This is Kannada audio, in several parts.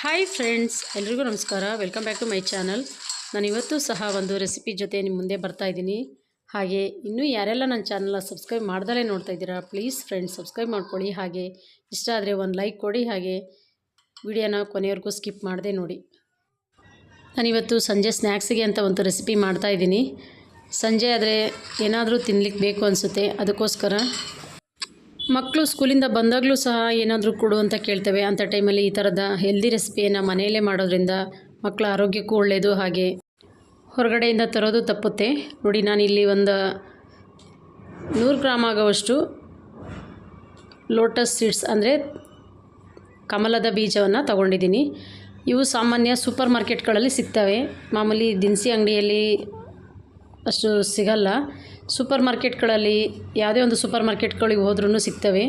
ಹಾಯ್ ಫ್ರೆಂಡ್ಸ್, ಎಲ್ರಿಗೂ ನಮಸ್ಕಾರ. Welcome back to my channel. ನಾನು ಇವತ್ತು ಸಹ ಒಂದು ರೆಸಿಪಿ ಜೊತೆ ನಿಮ್ಮ ಮುಂದೆ ಬರ್ತಾ ಇದ್ದೀನಿ. ಹಾಗೆ ಇನ್ನೂ ಯಾರೆಲ್ಲ ನನ್ನ ಚಾನಲ್ನ ಸಬ್ಸ್ಕ್ರೈಬ್ ಮಾಡ್ದಲೇ ನೋಡ್ತಾ ಇದ್ದೀರಾ, ಪ್ಲೀಸ್ ಫ್ರೆಂಡ್ಸ್ ಸಬ್ಸ್ಕ್ರೈಬ್ ಮಾಡ್ಕೊಳ್ಳಿ. ಹಾಗೆ ಇಷ್ಟ ಆದರೆ ಒಂದು ಲೈಕ್ ಕೊಡಿ. ಹಾಗೆ ವಿಡಿಯೋನ ಕೊನೆಯವರೆಗೂ ಸ್ಕಿಪ್ ಮಾಡದೆ ನೋಡಿ. ನಾನಿವತ್ತು ಸಂಜೆ ಸ್ನ್ಯಾಕ್ಸಿಗೆ ಅಂತ ಒಂದು ರೆಸಿಪಿ ಮಾಡ್ತಾಯಿದ್ದೀನಿ. ಸಂಜೆ ಆದರೆ ಏನಾದರೂ ತಿನ್ನಲಿಕ್ಕೆ ಬೇಕು ಅನಿಸುತ್ತೆ, ಅದಕ್ಕೋಸ್ಕರ ಮಕ್ಕಳು ಸ್ಕೂಲಿಂದ ಬಂದಾಗಲೂ ಸಹ ಏನಾದರೂ ಕೊಡು ಅಂತ ಕೇಳ್ತೇವೆ. ಅಂಥ ಟೈಮಲ್ಲಿ ಈ ಥರದ ಹೆಲ್ದಿ ರೆಸಿಪಿಯನ್ನು ಮನೆಯಲ್ಲೇ ಮಾಡೋದ್ರಿಂದ ಮಕ್ಕಳ ಆರೋಗ್ಯಕ್ಕೂ ಒಳ್ಳೆಯದು, ಹಾಗೆ ಹೊರಗಡೆಯಿಂದ ತರೋದು ತಪ್ಪುತ್ತೆ. ನೋಡಿ, ನಾನಿಲ್ಲಿ ಒಂದು 100 ಗ್ರಾಮ್ ಆಗುವಷ್ಟು ಲೋಟಸ್ ಸೀಡ್ಸ್ ಅಂದರೆ ಕಮಲದ ಬೀಜವನ್ನು ತಗೊಂಡಿದ್ದೀನಿ. ಇವು ಸಾಮಾನ್ಯ ಸೂಪರ್ ಮಾರ್ಕೆಟ್ಗಳಲ್ಲಿ ಸಿಗ್ತವೆ. ಮಾಮೂಲಿ ದಿನಸಿ ಅಂಗಡಿಯಲ್ಲಿ ಅಷ್ಟು ಸಿಗಲ್ಲ. ಸೂಪರ್ ಮಾರ್ಕೆಟ್ಗಳಲ್ಲಿ ಯಾವುದೇ ಒಂದು ಸೂಪರ್ ಮಾರ್ಕೆಟ್ಗಳಿಗೆ ಹೋದ್ರೂ ಸಿಗ್ತವೆ.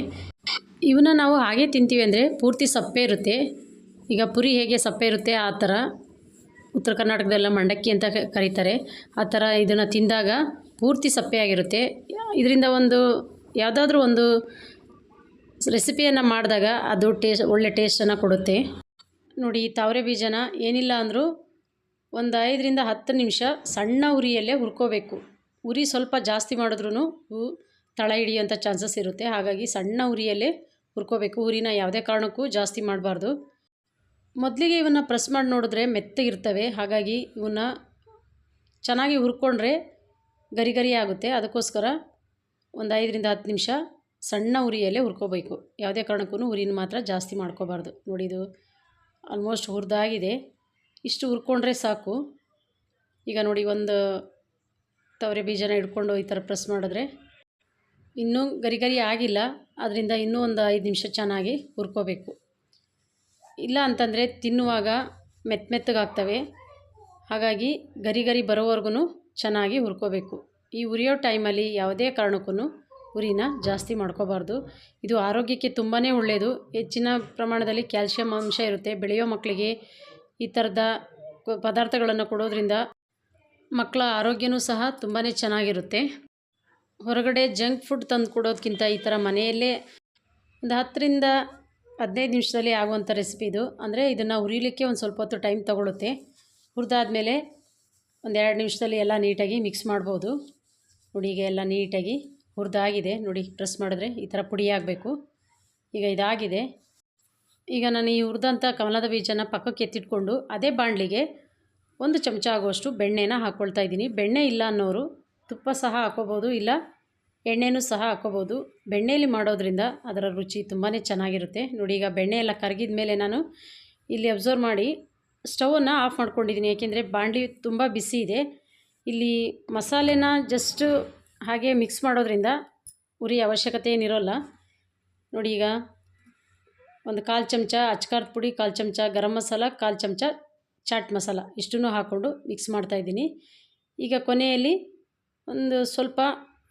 ಇವನ್ನ ನಾವು ಹಾಗೆ ತಿಂತೀವಿ ಅಂದರೆ ಪೂರ್ತಿ ಸಪ್ಪೆ ಇರುತ್ತೆ. ಈಗ ಪುರಿ ಹೇಗೆ ಸಪ್ಪೆ ಇರುತ್ತೆ ಆ ಥರ, ಉತ್ತರ ಕರ್ನಾಟಕದೆಲ್ಲ ಮಂಡಕ್ಕಿ ಅಂತ ಕರೀತಾರೆ. ಆ ಥರ ಇದನ್ನು ತಿಂದಾಗ ಪೂರ್ತಿ ಸಪ್ಪೆಯಾಗಿರುತ್ತೆ. ಇದರಿಂದ ಯಾವುದಾದ್ರೂ ಒಂದು ರೆಸಿಪಿಯನ್ನು ಮಾಡಿದಾಗ ಅದು ಒಳ್ಳೆ ಟೇಸ್ಟನ್ನು ಕೊಡುತ್ತೆ. ನೋಡಿ, ಈ ತಾವರೆ ಬೀಜನ ಏನಿಲ್ಲ ಅಂದರೂ ಒಂದು 5 ರಿಂದ 10 ನಿಮಿಷ ಸಣ್ಣ ಉರಿಯಲ್ಲೇ ಹುರ್ಕೋಬೇಕು. ಉರಿ ಸ್ವಲ್ಪ ಜಾಸ್ತಿ ಮಾಡಿದ್ರೂ ಇವು ತಳ ಹಿಡಿಯುವಂಥ ಚಾನ್ಸಸ್ ಇರುತ್ತೆ. ಹಾಗಾಗಿ ಸಣ್ಣ ಉರಿಯಲ್ಲೇ ಹುರ್ಕೋಬೇಕು. ಉರಿನ ಯಾವುದೇ ಕಾರಣಕ್ಕೂ ಜಾಸ್ತಿ ಮಾಡಬಾರ್ದು. ಮೊದಲಿಗೆ ಇವನ್ನು ಪ್ರೆಸ್ ಮಾಡಿ ನೋಡಿದ್ರೆ ಮೆತ್ತಗಿರ್ತವೆ. ಹಾಗಾಗಿ ಇವನ್ನ ಚೆನ್ನಾಗಿ ಹುರ್ಕೊಂಡ್ರೆ ಗರಿ ಗರಿ ಆಗುತ್ತೆ. ಅದಕ್ಕೋಸ್ಕರ ಒಂದು 5 ರಿಂದ 10 ನಿಮಿಷ ಸಣ್ಣ ಉರಿಯಲ್ಲೇ ಹುರ್ಕೋಬೇಕು. ಯಾವುದೇ ಕಾರಣಕ್ಕೂ ಉರಿನ ಮಾತ್ರ ಜಾಸ್ತಿ ಮಾಡ್ಕೋಬಾರ್ದು. ನೋಡಿ, ಇದು ಆಲ್ಮೋಸ್ಟ್ ಹುರಿದಾಗಿದೆ. ಇಷ್ಟು ಹುರ್ಕೊಂಡ್ರೆ ಸಾಕು. ಈಗ ನೋಡಿ, ಒಂದು ತವರೆ ಬೀಜನ ಹಿಡ್ಕೊಂಡು ಈ ಥರ ಪ್ರೆಸ್ ಮಾಡಿದ್ರೆ ಇನ್ನೂ ಗರಿ ಗರಿ ಆಗಿಲ್ಲ. ಅದರಿಂದ ಇನ್ನೂ ಒಂದು 5 ನಿಮಿಷ ಚೆನ್ನಾಗಿ ಹುರ್ಕೋಬೇಕು. ಇಲ್ಲ ಅಂತಂದರೆ ತಿನ್ನುವಾಗ ಮೆತ್ತಗಾಗ್ತವೆ. ಹಾಗಾಗಿ ಗರಿ ಗರಿ ಬರೋವರೆಗೂ ಚೆನ್ನಾಗಿ ಹುರ್ಕೋಬೇಕು. ಈ ಹುರಿಯೋ ಟೈಮಲ್ಲಿ ಯಾವುದೇ ಕಾರಣಕ್ಕೂ ಉರಿನ ಜಾಸ್ತಿ ಮಾಡ್ಕೋಬಾರ್ದು. ಇದು ಆರೋಗ್ಯಕ್ಕೆ ತುಂಬಾ ಒಳ್ಳೆಯದು. ಹೆಚ್ಚಿನ ಪ್ರಮಾಣದಲ್ಲಿ ಕ್ಯಾಲ್ಶಿಯಂ ಅಂಶ ಇರುತ್ತೆ. ಬೆಳೆಯೋ ಮಕ್ಕಳಿಗೆ ಈ ಥರದ ಪದಾರ್ಥಗಳನ್ನು ಕೊಡೋದ್ರಿಂದ ಮಕ್ಕಳ ಆರೋಗ್ಯನೂ ಸಹ ತುಂಬಾ ಚೆನ್ನಾಗಿರುತ್ತೆ. ಹೊರಗಡೆ ಜಂಕ್ ಫುಡ್ ತಂದು ಕೊಡೋದಕ್ಕಿಂತ ಈ ಥರ ಮನೆಯಲ್ಲೇ ಒಂದು 10 ರಿಂದ 15 ನಿಮಿಷದಲ್ಲಿ ಆಗುವಂಥ ರೆಸಿಪಿ ಇದು. ಅಂದರೆ ಇದನ್ನು ಹುರಿಲಿಕ್ಕೆ ಒಂದು ಸ್ವಲ್ಪ ಹೊತ್ತು ಟೈಮ್ ತೊಗೊಳುತ್ತೆ. ಹುರಿದಾದ್ಮೇಲೆ ಒಂದು 2 ನಿಮಿಷದಲ್ಲಿ ಎಲ್ಲ ನೀಟಾಗಿ ಮಿಕ್ಸ್ ಮಾಡ್ಬೋದು. ನೋಡಿ, ಈಗ ಎಲ್ಲ ನೀಟಾಗಿ ಹುರಿದಾಗಿದೆ. ನೋಡಿ, ಪ್ರೆಸ್ ಮಾಡಿದ್ರೆ ಈ ಥರ ಪುಡಿ ಆಗಬೇಕು. ಈಗ ಇದಾಗಿದೆ. ಈಗ ನಾನು ಈ ಹುರಿದಂಥ ಕಮಲದ ಬೀಜನ ಪಕ್ಕಕ್ಕೆ ಎತ್ತಿಟ್ಕೊಂಡು ಅದೇ ಬಾಣಲಿಗೆ 1 ಚಮಚ ಆಗುವಷ್ಟು ಬೆಣ್ಣೆನ ಹಾಕ್ಕೊಳ್ತಾ ಇದ್ದೀನಿ. ಬೆಣ್ಣೆ ಇಲ್ಲ ಅನ್ನೋರು ತುಪ್ಪ ಸಹ ಹಾಕ್ಕೋಬೋದು, ಇಲ್ಲ ಎಣ್ಣೆನೂ ಸಹ ಹಾಕ್ಕೋಬೋದು. ಬೆಣ್ಣೆಯಲ್ಲಿ ಮಾಡೋದ್ರಿಂದ ಅದರ ರುಚಿ ತುಂಬಾ ಚೆನ್ನಾಗಿರುತ್ತೆ. ನೋಡಿ, ಈಗ ಬೆಣ್ಣೆ ಎಲ್ಲ ಕರಗಿದ ಮೇಲೆ ನಾನು ಇಲ್ಲಿ ಅಬ್ಸರ್ವ್ ಮಾಡಿ ಸ್ಟವನ್ನು ಆಫ್ ಮಾಡ್ಕೊಂಡಿದ್ದೀನಿ. ಏಕೆಂದರೆ ಬಾಣಲಿ ತುಂಬ ಬಿಸಿ ಇದೆ. ಇಲ್ಲಿ ಮಸಾಲೆನ ಜಸ್ಟ್ ಹಾಗೆ ಮಿಕ್ಸ್ ಮಾಡೋದ್ರಿಂದ ಉರಿ ಅವಶ್ಯಕತೆ ಏನಿರೋಲ್ಲ. ನೋಡಿ, ಈಗ ಒಂದು 1/4 ಚಮಚ ಅಚ್ಕಾರದ ಪುಡಿ, 1/4 ಚಮಚ ಗರಂ ಮಸಾಲ, 1/4 ಚಮಚ ಚಾಟ್ ಮಸಾಲ ಇಷ್ಟನ್ನು ಹಾಕ್ಕೊಂಡು ಮಿಕ್ಸ್ ಮಾಡ್ತಾಯಿದ್ದೀನಿ. ಈಗ ಕೊನೆಯಲ್ಲಿ ಒಂದು ಸ್ವಲ್ಪ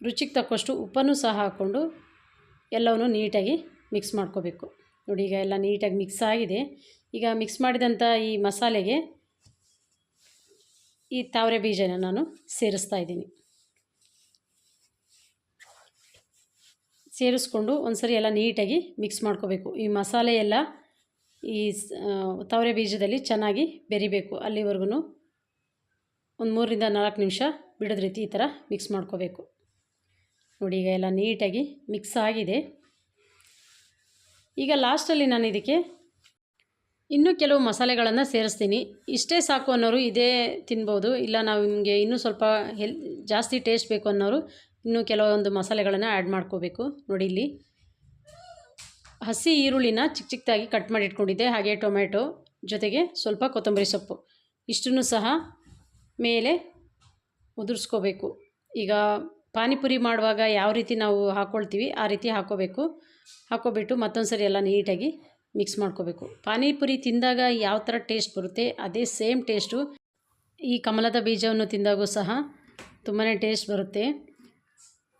ರುಚಿಗೆ ತಕ್ಕಷ್ಟು ಉಪ್ಪನ್ನು ಸಹ ಹಾಕ್ಕೊಂಡು ಎಲ್ಲವನ್ನೂ ನೀಟಾಗಿ ಮಿಕ್ಸ್ ಮಾಡ್ಕೋಬೇಕು. ನೋಡಿ, ಈಗ ಎಲ್ಲ ನೀಟಾಗಿ ಮಿಕ್ಸ್ ಆಗಿದೆ. ಈಗ ಮಿಕ್ಸ್ ಮಾಡಿದಂಥ ಈ ಮಸಾಲೆಗೆ ಈ ತಾವರೆ ಬೀಜನ ನಾನು ಸೇರಿಸ್ತಾ ಇದ್ದೀನಿ. ಸೇರಿಸ್ಕೊಂಡು ಒಂದ್ಸರಿ ಎಲ್ಲ ನೀಟಾಗಿ ಮಿಕ್ಸ್ ಮಾಡ್ಕೋಬೇಕು. ಈ ಮಸಾಲೆ ಎಲ್ಲ ಈ ತಾವರೆ ಬೀಜದಲ್ಲಿ ಚೆನ್ನಾಗಿ ಬೆರಿಬೇಕು. ಅಲ್ಲಿವರೆಗೂ ಒಂದು 3 ರಿಂದ 4 ನಿಮಿಷ ಬಿಡೋದ ರೀತಿ ಈ ಥರ ಮಿಕ್ಸ್ ಮಾಡ್ಕೋಬೇಕು. ನೋಡಿ, ಈಗ ಎಲ್ಲ ನೀಟಾಗಿ ಮಿಕ್ಸ್ ಆಗಿದೆ. ಈಗ ಲಾಸ್ಟಲ್ಲಿ ನಾನು ಇದಕ್ಕೆ ಇನ್ನೂ ಕೆಲವು ಮಸಾಲೆಗಳನ್ನು ಸೇರಿಸ್ತೀನಿ. ಇಷ್ಟೇ ಸಾಕು ಅನ್ನೋರು ಇದೇ ತಿನ್ಬೋದು. ಇಲ್ಲ ನಾವು ನಿಮಗೆ ಇನ್ನೂ ಸ್ವಲ್ಪ ಜಾಸ್ತಿ ಟೇಸ್ಟ್ ಬೇಕು ಅನ್ನೋರು ಇನ್ನೂ ಕೆಲವೊಂದು ಮಸಾಲೆಗಳನ್ನು ಆ್ಯಡ್ ಮಾಡ್ಕೋಬೇಕು. ನೋಡಿ, ಇಲ್ಲಿ ಹಸಿ ಈರುಳ್ಳಿನ ಚಿಕ್ಕ ಚಿಕ್ಕದಾಗಿ ಕಟ್ ಮಾಡಿ ಇಟ್ಕೊಂಡಿದ್ದೆ. ಹಾಗೆ ಟೊಮೆಟೊ ಜೊತೆಗೆ ಸ್ವಲ್ಪ ಕೊತ್ತಂಬರಿ ಸೊಪ್ಪು ಇಷ್ಟನ್ನು ಸಹ ಮೇಲೆ ಉದುರಿಸ್ಕೋಬೇಕು. ಈಗ ಪಾನಿಪುರಿ ಮಾಡುವಾಗ ಯಾವ ರೀತಿ ನಾವು ಹಾಕ್ಕೊಳ್ತೀವಿ ಆ ರೀತಿ ಹಾಕ್ಕೊಬಿಟ್ಟು ಮತ್ತೊಂದು ಸರಿ ಎಲ್ಲ ನೀಟಾಗಿ ಮಿಕ್ಸ್ ಮಾಡ್ಕೋಬೇಕು. ಪಾನಿಪುರಿ ತಿಂದಾಗ ಯಾವ ಥರ ಟೇಸ್ಟ್ ಬರುತ್ತೆ ಅದೇ ಸೇಮ್ ಟೇಸ್ಟು ಈ ಕಮಲದ ಬೀಜವನ್ನು ತಿಂದಾಗೂ ಸಹ ತುಂಬಾ ಟೇಸ್ಟ್ ಬರುತ್ತೆ.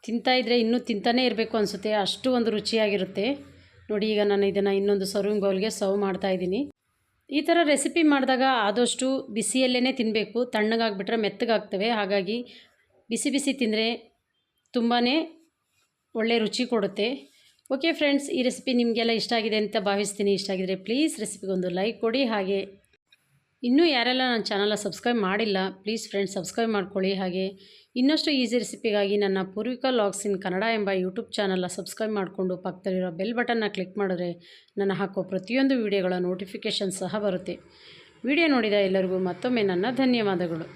ತಿಂತಾಯಿದ್ರೆ ಇನ್ನೂ ತಿಂತಾನೇ ಇರಬೇಕು ಅನಿಸುತ್ತೆ, ಅಷ್ಟು ಒಂದು ರುಚಿಯಾಗಿರುತ್ತೆ. ನೋಡಿ, ಈಗ ನಾನು ಇದನ್ನು ಇನ್ನೊಂದು ಸರ್ವಿಂಗ್ ಬೌಲ್ಗೆ ಸರ್ವ್ ಮಾಡ್ತಾಯಿದ್ದೀನಿ. ಈ ಥರ ರೆಸಿಪಿ ಮಾಡಿದಾಗ ಆದಷ್ಟು ಬಿಸಿಯಲ್ಲೇ ತಿನ್ನಬೇಕು. ತಣ್ಣಗಾಗ್ಬಿಟ್ರೆ ಮೆತ್ತಗಾಗ್ತವೆ. ಹಾಗಾಗಿ ಬಿಸಿ ಬಿಸಿ ತಿಂದರೆ ತುಂಬಾ ಒಳ್ಳೆ ರುಚಿ ಕೊಡುತ್ತೆ. ಓಕೆ ಫ್ರೆಂಡ್ಸ್, ಈ ರೆಸಿಪಿ ನಿಮಗೆಲ್ಲ ಇಷ್ಟ ಆಗಿದೆ ಅಂತ ಭಾವಿಸ್ತೀನಿ. ಇಷ್ಟ ಆಗಿದರೆ ಪ್ಲೀಸ್ ರೆಸಿಪಿಗೊಂದು ಲೈಕ್ ಕೊಡಿ. ಹಾಗೆ ಇನ್ನೂ ಯಾರೆಲ್ಲ ನನ್ನ ಚಾನಲ್ನ ಸಬ್ಸ್ಕ್ರೈಬ್ ಮಾಡಿಲ್ಲ, ಪ್ಲೀಸ್ ಫ್ರೆಂಡ್ಸ್ ಸಬ್ಸ್ಕ್ರೈಬ್ ಮಾಡ್ಕೊಳ್ಳಿ. ಹಾಗೆ ಇನ್ನಷ್ಟು ಈಸಿ ರೆಸಿಪಿಗಾಗಿ ನನ್ನ ಪೂರ್ವಿಕಾ ಲಾಗ್ಸ್ ಇನ್ ಕನ್ನಡ ಎಂಬ ಯೂಟ್ಯೂಬ್ ಚಾನಲ್ನ ಸಬ್ಸ್ಕ್ರೈಬ್ ಮಾಡಿಕೊಂಡು ಪಕ್ಕದಲ್ಲಿರೋ ಬೆಲ್ ಬಟನ್ನ ಕ್ಲಿಕ್ ಮಾಡಿದ್ರೆ ನಾನು ಹಾಕೋ ಪ್ರತಿಯೊಂದು ವಿಡಿಯೋಗಳ ನೋಟಿಫಿಕೇಷನ್ ಸಹ ಬರುತ್ತೆ. ವಿಡಿಯೋ ನೋಡಿದ ಎಲ್ಲರಿಗೂ ಮತ್ತೊಮ್ಮೆ ನನ್ನ ಧನ್ಯವಾದಗಳು.